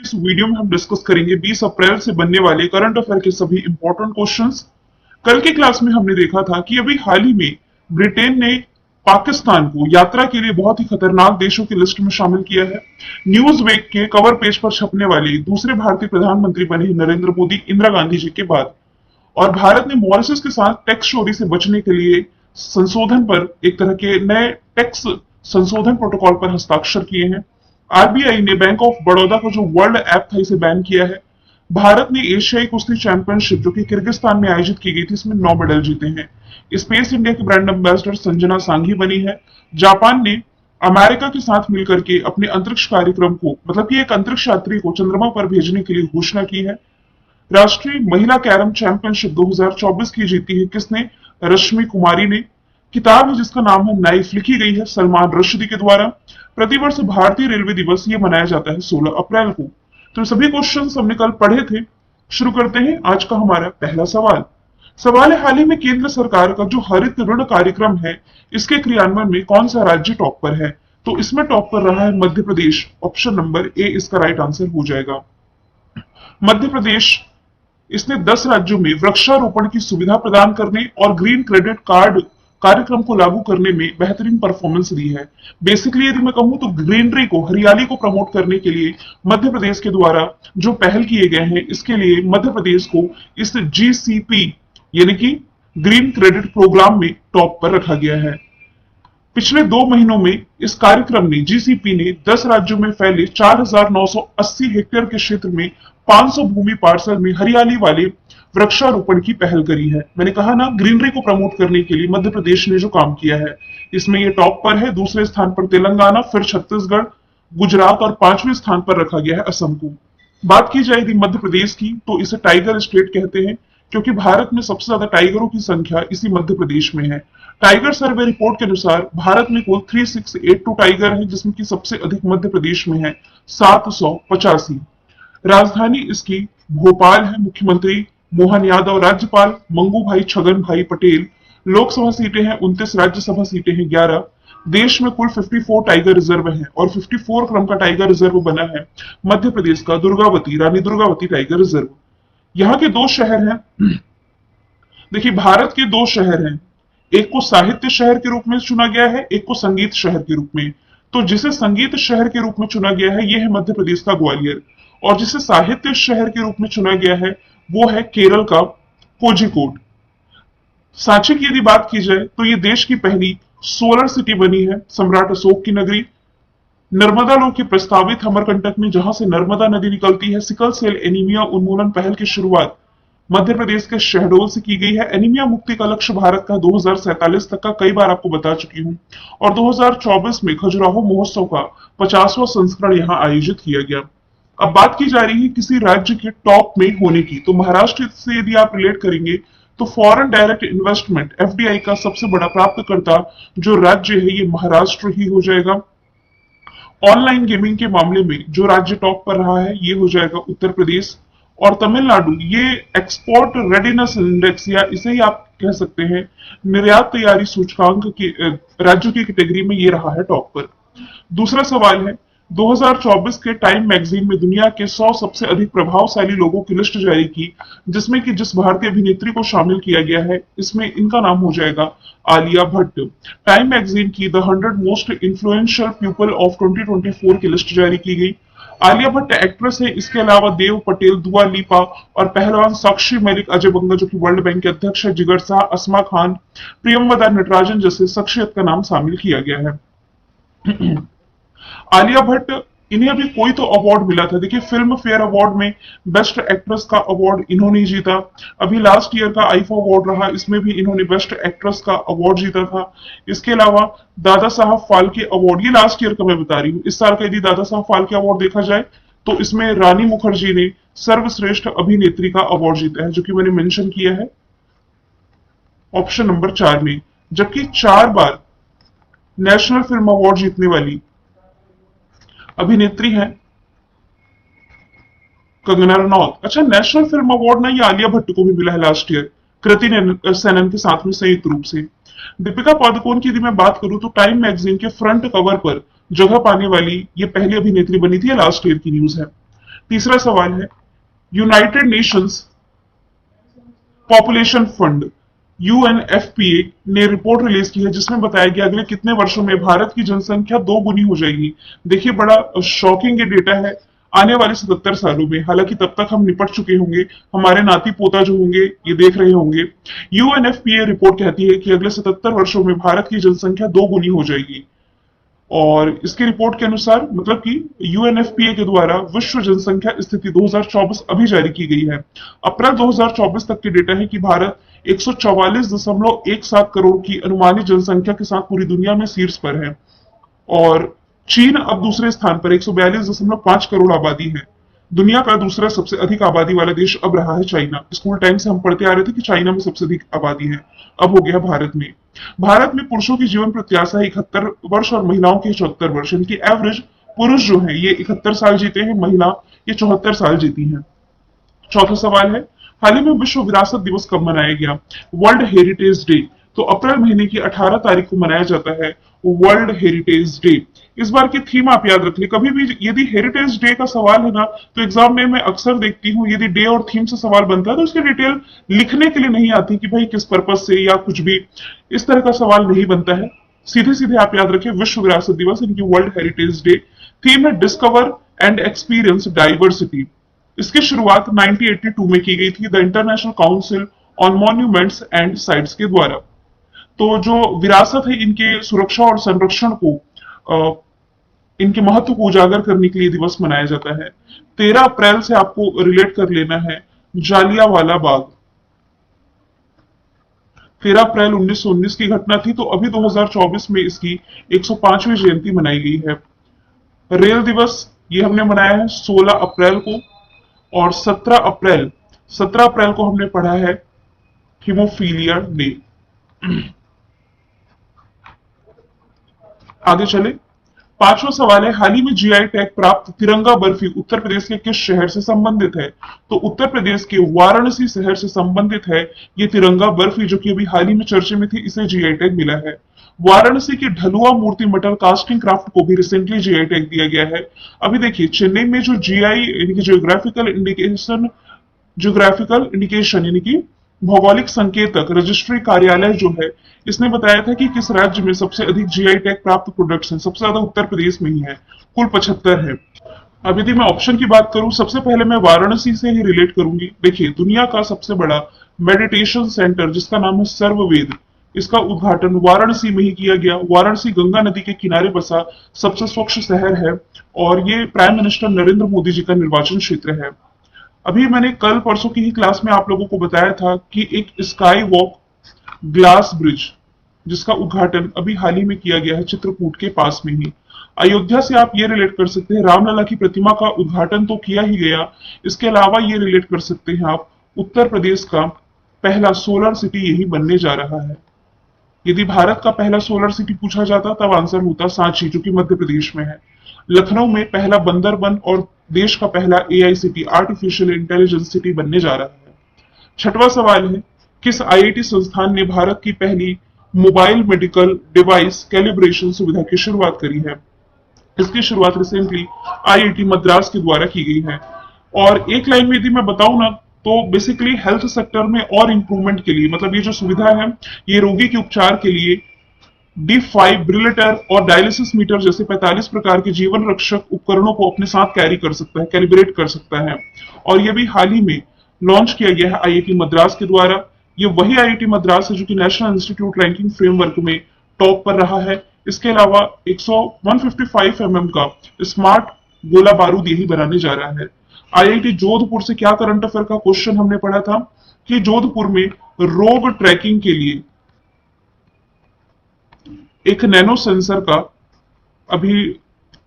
इस वीडियो में हम डिस्कस करेंगे 20 अप्रैल से बनने वाले करंट अफेयर के सभी इंपॉर्टेंट क्वेश्चंस। कल के क्लास में हमने देखा था कि अभी हाल ही में ब्रिटेन ने पाकिस्तान को यात्रा के लिए बहुत ही खतरनाक देशों की लिस्ट में शामिल किया है। न्यूज वीक के कवर पेज पर छपने वाले दूसरे भारतीय प्रधानमंत्री बने नरेंद्र मोदी इंदिरा गांधी जी के बाद। और भारत ने मॉरिशस के साथ टैक्स चोरी से बचने के लिए संशोधन पर एक तरह के नए टैक्स संशोधन प्रोटोकॉल पर हस्ताक्षर किए हैं। आरबीआई ने बैंक ऑफ बड़ौदा का जो वर्ल्ड ऐप था इसे बैन किया है। भारत ने एशियाई कुश्ती चैंपियनशिप जो कि किर्गिस्तान में आयोजित की गई थी इसमें 9 मेडल जीते हैं। स्पेस इंडिया की ब्रांड एम्बेसडर संजना सांघी बनी है। जापान ने अमेरिका के साथ मिलकर के अपने अंतरिक्ष कार्यक्रम को मतलब कि एक अंतरिक्ष यात्री को चंद्रमा पर भेजने के लिए घोषणा की है। राष्ट्रीय महिला कैरम चैंपियनशिप 2024 की जीती है किसने? रश्मि कुमारी ने। किताब है जिसका नाम है नाइफ, लिखी गई है सलमान रश्दी के द्वारा। प्रतिवर्ष भारतीय रेलवे दिवस ये मनाया जाता है 16 अप्रैल को। तो सभी क्वेश्चंस हमने कल पढ़े थे। शुरू करते हैं आज का हमारा पहला सवाल है हाल ही में केंद्र सरकार का जो हरित ऋण कार्यक्रम है इसके क्रियान्वयन में कौन सा राज्य टॉप पर है? तो इसमें टॉप पर रहा है Madhya Pradesh. Option number A इसका राइट आंसर हो जाएगा। मध्य प्रदेश इसने 10 राज्यों में वृक्षारोपण की सुविधा प्रदान करने और ग्रीन क्रेडिट कार्ड कार्यक्रम को लागू करने में बेहतरीन परफॉर्मेंस दी है। बेसिकली यदि मैं कहूं तो ग्रीनरी को, हरियाली को प्रमोट करने के लिए मध्य प्रदेश के द्वारा जो पहल किए गए हैं इसके लिए मध्य प्रदेश को इस जीसीपी यानी कि ग्रीन क्रेडिट प्रोग्राम में टॉप पर रखा गया है। पिछले 2 महीनों में इस कार्यक्रम ने जीसीपी ने 10 राज्यों में फैले 4,980 हेक्टेयर के क्षेत्र में 500 भूमि पार्सल में हरियाली वाले वृक्षारोपण की पहल करी है। मैंने कहा ना, ग्रीनरी को प्रमोट करने के लिए मध्य प्रदेश ने जो काम किया है इसमें ये टॉप पर है। दूसरे स्थान पर तेलंगाना, फिर छत्तीसगढ़, गुजरात और 5वें स्थान पर रखा गया है असम को। बात की जाएगी मध्य प्रदेश की तो इसे टाइगर स्टेट कहते हैं क्योंकि भारत में सबसे ज्यादा टाइगरों की संख्या इसी मध्य प्रदेश में है। टाइगर सर्वे रिपोर्ट के अनुसार भारत में कुल 3682 टाइगर है जिसमें कि सबसे अधिक मध्य प्रदेश में है 785। राजधानी इसकी भोपाल है। मुख्यमंत्री मोहन यादव, राज्यपाल मंगू भाई छगन भाई पटेल। लोकसभा सीटें हैं 29, राज्यसभा सीटें हैं 11। देश में कुल 54 टाइगर रिजर्व हैं और 54 क्रम का टाइगर रिजर्व बना है मध्य प्रदेश का दुर्गावती, रानी दुर्गावती टाइगर रिजर्व। यहाँ के 2 शहर हैं। देखिए भारत के 2 शहर हैं, एक को साहित्य शहर के रूप में चुना गया है, एक को संगीत शहर के रूप में। तो जिसे संगीत शहर के रूप में चुना गया है यह है मध्य प्रदेश का ग्वालियर, और जिसे साहित्य शहर के रूप में चुना गया है वो है केरल का कोझिकोड। सांची की यदि बात की जाए तो ये देश की पहली सोलर सिटी बनी है, सम्राट अशोक की नगरी। नर्मदा लोक के प्रस्तावित अमरकंटक में जहां से नर्मदा नदी निकलती है, सिकल सेल एनीमिया उन्मूलन पहल की शुरुआत मध्य प्रदेश के शहडोल से की गई है। एनीमिया मुक्ति का लक्ष्य भारत का 2047 तक का कई बार आपको बता चुकी हूं, और 2024 में खजुराहो महोत्सव का 50वां संस्करण यहां आयोजित किया गया। अब बात की जा रही है किसी राज्य के टॉप में होने की, तो महाराष्ट्र से यदि आप रिलेट करेंगे तो फॉरेन डायरेक्ट इन्वेस्टमेंट एफडीआई का सबसे बड़ा प्राप्तकर्ता जो राज्य है ये महाराष्ट्र ही हो जाएगा। ऑनलाइन गेमिंग के मामले में जो राज्य टॉप पर रहा है ये हो जाएगा उत्तर प्रदेश। और तमिलनाडु ये एक्सपोर्ट रेडीनेस इंडेक्स या इसे ही आप कह सकते हैं निर्यात तैयारी सूचकांक के राज्यों की कैटेगरी में ये रहा है टॉप पर। दूसरा सवाल है 2024 के टाइम मैगजीन में दुनिया के 100 सबसे अधिक प्रभावशाली लोगों की लिस्ट जारी की, जिसमें कि जिस भारतीय अभिनेत्री को शामिल किया गया है इसमें इनका नाम हो जाएगा आलिया भट्ट। टाइम मैगजीन की the 100 most influential people of 2024 की लिस्ट जारी की गई। आलिया भट्ट एक्ट्रेस है, इसके अलावा देव पटेल, दुआ लिपा और पहलवान साक्षी मलिक, अजय बंगा जो कि वर्ल्ड बैंक के अध्यक्ष है, जिगर शाह, अस्मा खान, प्रियंवदा नटराजन जैसे शख्सियत का नाम शामिल किया गया है। आलिया भट्ट इन्हें अभी कोई तो अवार्ड मिला था। देखिए फिल्म फेयर अवार्ड में बेस्ट एक्ट्रेस का अवार्ड इन्होंने जीता। अभी लास्ट ईयर का आईफा अवार्ड रहा, इसमें भी इन्होंने बेस्ट एक्ट्रेस का अवार्ड जीता था। इसके अलावा दादा साहब फाल्के अवार्ड, ये लास्ट ईयर का मैं बता रही हूँ। इस साल का यदि दादा साहब फाल्के अवार्ड देखा जाए तो इसमें रानी मुखर्जी ने सर्वश्रेष्ठ अभिनेत्री का अवार्ड जीता है जो कि मैंने मेंशन किया है ऑप्शन नंबर 4 में। जबकि 4 बार नेशनल फिल्म अवार्ड जीतने वाली अभिनेत्री है कंगना रनौत। अच्छा, नेशनल फिल्म अवार्ड ना ये आलिया भट्ट को भी मिला है लास्ट ईयर कृति सेनन के साथ में संयुक्त रूप से। दीपिका पादुकोण की यदि मैं बात करूं तो टाइम मैगजीन के फ्रंट कवर पर जगह पाने वाली ये पहली अभिनेत्री बनी थी, लास्ट ईयर की न्यूज है। तीसरा सवाल है, United Nations population fund UNFPA ने रिपोर्ट रिलीज की है जिसमें बताया गया अगले कितने वर्षों में भारत की जनसंख्या 2 गुनी हो जाएगी। देखिए बड़ा शॉकिंग ये डेटा है। आने वाले 77 सालों में, हालांकि तब तक हम निपट चुके होंगे, हमारे नाती पोता जो होंगे ये देख रहे होंगे। यूएनएफपीए रिपोर्ट कहती है कि अगले 77 वर्षों में भारत की जनसंख्या 2 गुनी हो जाएगी। और इसकी रिपोर्ट के अनुसार मतलब कि यूएनएफपीए के द्वारा विश्व जनसंख्या स्थिति 2024 अभी जारी की गई है। अप्रैल 2024 तक के डेटा है कि भारत 144.17 करोड़ की अनुमानित जनसंख्या के साथ पूरी दुनिया में शीर्ष पर है। और चीन अब दूसरे स्थान पर 142.5 करोड़ आबादी है। दुनिया का दूसरा सबसे अधिक आबादी वाला देश अब रहा है चाइना। स्कूल टाइम से हम पढ़ते आ रहे थे कि चाइना में सबसे अधिक आबादी है, अब हो गया भारत में। भारत में पुरुषों की जीवन प्रत्याशा है 71 वर्ष और महिलाओं की 74 वर्ष। इनकी एवरेज पुरुष जो है ये 71 साल जीते हैं, महिला ये 74 साल जीती हैं। चौथा सवाल है, हाल ही में विश्व विरासत दिवस कब मनाया गया? World heritage day. तो अप्रैल महीने की 18 तारीख को मनाया जाता है वर्ल्ड हेरिटेज डे। इस बार की थीम आप याद रख लें, कभी भी यदि हेरिटेज डे का सवाल है ना तो एग्जाम में मैं अक्सर देखती हूँ यदि डे और थीम से सवाल बनता है तो उसकी डिटेल लिखने के लिए नहीं आती कि भाई किस पर्पज से या कुछ भी इस तरह का सवाल नहीं बनता है। सीधे सीधे आप याद रखें विश्व विरासत दिवस, इनकी वर्ल्ड हेरिटेज डे। थीम है डिस्कवर एंड एक्सपीरियंस डाइवर्सिटी। इसकी शुरुआत 1982 में की गई थी the international council on monuments and sites के द्वारा। तो जो विरासत है इनके सुरक्षा और संरक्षण को इनके महत्व को उजागर करने के लिए दिवस मनाया जाता है। 13 अप्रैल से आपको रिलेट कर लेना है जालियांवाला बाग। 13 अप्रैल 1919 की घटना थी, तो अभी 2024 में इसकी 105वीं जयंती मनाई गई है। रेल दिवस ये हमने मनाया है 16 अप्रैल को। और 17 अप्रैल को हमने पढ़ा है हीमोफीलिया डे। आगे चले, पांचवा सवाल है, हाल ही में जीआई टैग प्राप्त तिरंगा बर्फी उत्तर प्रदेश के किस शहर से संबंधित है? तो उत्तर प्रदेश के वाराणसी शहर से संबंधित है ये तिरंगा बर्फी, जो कि अभी हाल ही में चर्चे में थी, इसे जीआई टैग मिला है। वाराणसी के ढलुआ मूर्ति मेटल कास्टिंग क्राफ्ट को भी रिसेंटली जीआई टैग दिया गया है। अभी देखिए चेन्नई में जो जीआई यानी कि ज्योग्राफिकल इंडिकेशन यानी कि भौगोलिक संकेतक रजिस्ट्री कार्यालय जो है, इसने बताया था कि किस राज्य में सबसे अधिक जीआई टैग प्राप्त प्रोडक्ट्स हैं। सबसे ज्यादा उत्तर प्रदेश में ही है, कुल 75 है। अब यदि मैं ऑप्शन की बात करूं, सबसे पहले मैं वाराणसी से ही रिलेट करूंगी। देखिए दुनिया का सबसे बड़ा मेडिटेशन सेंटर जिसका नाम है सर्ववेद, इसका उद्घाटन वाराणसी में ही किया गया। वाराणसी गंगा नदी के किनारे बसा सबसे स्वच्छ शहर है और ये प्राइम मिनिस्टर नरेंद्र मोदी जी का निर्वाचन क्षेत्र है। अभी मैंने कल परसों की ही क्लास में आप लोगों को बताया था कि एक स्काई वॉक ग्लास ब्रिज जिसका उद्घाटन अभी हाल ही में किया गया है चित्रकूट के पास में ही। अयोध्या से आप ये रिलेट कर सकते हैं, रामलला की प्रतिमा का उद्घाटन तो किया ही गया, इसके अलावा ये रिलेट कर सकते हैं आप उत्तर प्रदेश का पहला सोलर सिटी यही बनने जा रहा है। यदि भारत का पहला सोलर सिटी पूछा जाता तब आंसर होता सांची, जो कि मध्य प्रदेश में है। लखनऊ में पहला बंदरबन और देश का पहला AI city artificial intelligence city बनने जा रहा है। छठवां सवाल है, किस आईआईटी संस्थान ने भारत की पहली मोबाइल मेडिकल डिवाइस कैलिब्रेशन सुविधा की शुरुआत करी है? इसकी शुरुआत रिसेंटली आईआईटी मद्रास के द्वारा की गई है। और एक लाइन में यदि मैं बताऊं ना तो बेसिकली हेल्थ सेक्टर में और इंप्रूवमेंट के लिए, मतलब ये जो सुविधा है ये रोगी के उपचार के लिए डिफाइब्रिलेटर और डायलिसिस मीटर जैसे 45 प्रकार के जीवन रक्षक उपकरणों को अपने साथ कैरी कर सकता है, कैलिब्रेट कर सकता है। और ये भी हाल ही में लॉन्च किया गया है आईआईटी मद्रास के द्वारा। ये वही आईआईटी मद्रास है जो कि नेशनल इंस्टीट्यूट रैंकिंग फ्रेमवर्क में टॉप पर रहा है। इसके अलावा 155 mm का स्मार्ट गोला बारूद यही बनाने जा रहा है। आईआईटी जोधपुर से क्या करंट अफेयर का क्वेश्चन हमने पढ़ा था कि जोधपुर में रोग ट्रैकिंग के लिए एक नैनो सेंसर का अभी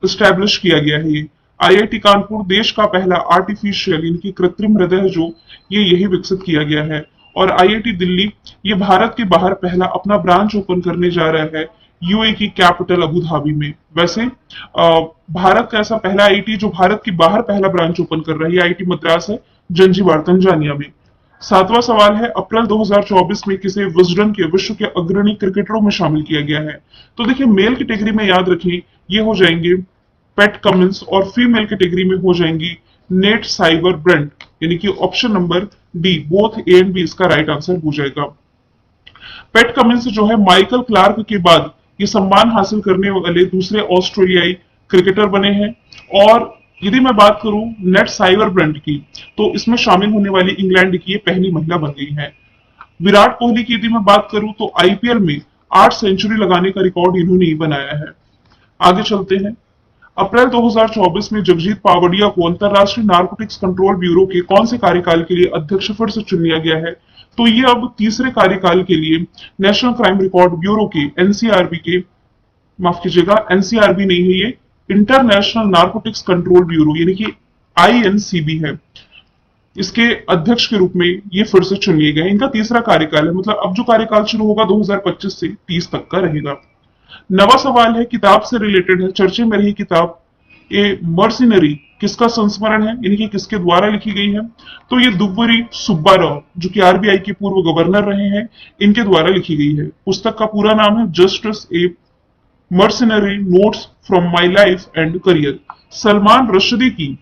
स्टैब्लिश किया गया है। ये आईआईटी कानपुर देश का पहला आर्टिफिशियल इनकी कृत्रिम हृदय जो ये यही विकसित किया गया है। और आईआईटी दिल्ली ये भारत के बाहर पहला अपना ब्रांच ओपन करने जा रहा है यूए की कैपिटल अबू धाबी में। वैसे भारत का ऐसा पहला आईआईटी जो भारत के बाहर पहला ब्रांच ओपन कर रहा है आईआईटी मद्रास है, जंजीबार तंजानिया में। सातवां सवाल है, अप्रैल 2024 में किसे विजडन के विश्व के अग्रणी क्रिकेटरों में शामिल किया गया है? तो देखिए मेल कैटेगरी में याद रखें ये हो जाएंगे पैट कमिंस और फीमेल कैटेगरी में हो जाएंगी नेट साइबर ब्रेंट, यानी कि option number D, both A and B इसका राइट आंसर हो जाएगा। पैट कमिंस जो है माइकल क्लार्क के बाद ये सम्मान हासिल करने वाले दूसरे ऑस्ट्रेलियाई क्रिकेटर बने हैं। और यदि मैं बात करूं नेट साइबर ब्रेंट की, तो इसमें शामिल होने वाली इंग्लैंड की ये पहली महिला बन गई है। विराट कोहली की यदि मैं बात करूं तो आईपीएल में 8 सेंचुरी लगाने का रिकॉर्ड इन्होंने ही बनाया है। आगे चलते हैं। अप्रैल 2024 में जगजीत पावडिया को अंतरराष्ट्रीय नारकोटिक्स कंट्रोल ब्यूरो के कौन से कार्यकाल के लिए अध्यक्ष फिर से चुन लिया गया है? तो ये अब तीसरे कार्यकाल के लिए नेशनल क्राइम रिकॉर्ड ब्यूरो के एनसीआरबी के, माफ कीजिएगा एनसीआरबी नहीं है ये, इंटरनेशनल नारकोटिक्स कंट्रोल ब्यूरो यानी कि आईएनसीबी है, इसके अध्यक्ष के रूप में ये फिर से चुन लिए गए। इनका तीसरा कार्यकाल है, मतलब अब जो कार्यकाल शुरू होगा 2025 से 30 तक का रहेगा। नवा सवाल है, किताब से रिलेटेड है, चर्चे में रही किताब ए मर्सिनरी किसका संस्मरण है, यानी कि किसके द्वारा लिखी गई है? तो ये दुब्बरी सुब्बाराव जो कि आरबीआई के पूर्व गवर्नर रहे हैं, इनके द्वारा लिखी गई है। पुस्तक का पूरा नाम है justice A mercenary notes from my life and career. Salman Rushdie की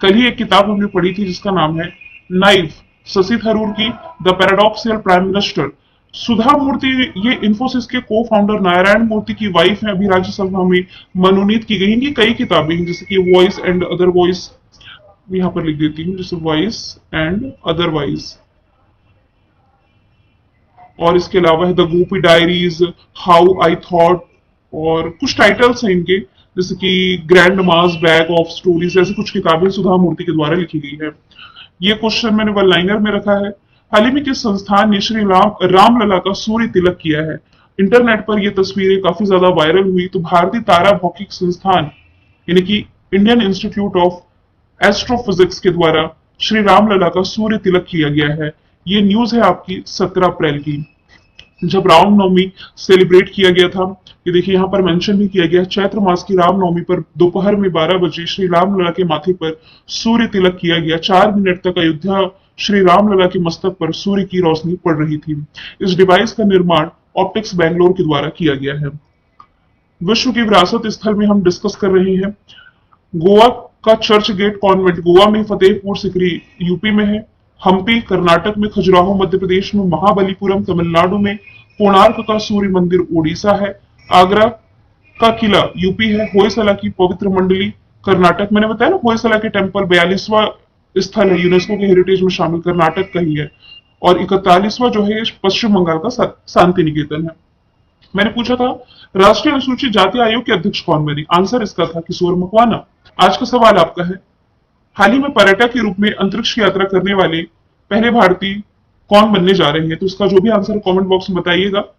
कल ही एक किताब हमने पढ़ी थी जिसका नाम है नाइफ, शशि थरूर की द पैराडॉक्सियल प्राइम मिनिस्टर। सुधा मूर्ति ये इंफोसिस के को फाउंडर नारायण मूर्ति की वाइफ है, अभी राज्यसभा में मनोनीत की गई। इनकी कई किताबें हैं जैसे कि वॉइस एंड अदरवाइज, यहां पर लिख देती हूँ, जैसे वॉइस एंड अदरवाइज, और इसके अलावा है the Gopi diaries, how I thought, और कुछ टाइटल्स हैं इनके जैसे कि grand mass bag of stories, ऐसी कुछ किताबें सुधा मूर्ति के द्वारा लिखी गई है। ये क्वेश्चन मैंने वन लाइनर में रखा है। हाल ही में किस संस्थान ने श्री रामलला का सूर्य तिलक किया है? इंटरनेट पर ये तस्वीरें काफी ज्यादा वायरल हुई, तो भारतीय तारा भौतिक संस्थान यानी कि इंडियन इंस्टीट्यूट ऑफ एस्ट्रोफिजिक्स के द्वारा श्री रामलला का सूर्य तिलक किया गया है। ये न्यूज है आपकी 17 अप्रैल की, जब रामनवमी सेलिब्रेट किया गया था। ये देखिए यहाँ पर मेंशन भी किया गया, चैत्र मास की रामनवमी पर दोपहर में 12 बजे श्री रामलला के माथे पर सूर्य तिलक किया गया। 4 मिनट तक अयोध्या श्री रामलला के मस्तक पर सूर्य की रोशनी पड़ रही थी। इस डिवाइस का निर्माण ऑप्टिक्स बैंगलोर के द्वारा किया गया है। विश्व की विरासत स्थल में हम डिस्कस कर रहे हैं गोवा का चर्च गेट कॉन्वेंट, गोवा में, फतेहपुर सिकरी यूपी में है, हम्पी कर्नाटक में, खजुराहो मध्य प्रदेश में, महाबलीपुरम तमिलनाडु में, कोणार्क का सूर्य मंदिर ओडिशा है, आगरा का किला यूपी है, होयसला की पवित्र मंडली कर्नाटक, मैंने बताया ना होयसला के टेम्पल 42वां स्थल है यूनेस्को के हेरिटेज में शामिल, कर्नाटक का ही है, और 41वां जो है पश्चिम बंगाल का शांति निकेतन है। मैंने पूछा था राष्ट्रीय अनुसूचित जाति आयोग के अध्यक्ष कौन बने? आंसर इसका था किशोर मकवाना। आज का सवाल आपका है, हाल ही में पर्यटक के रूप में अंतरिक्ष की यात्रा करने वाले पहले भारतीय कौन बनने जा रहे हैं? तो इसका जो भी आंसर कमेंट बॉक्स में बताइएगा।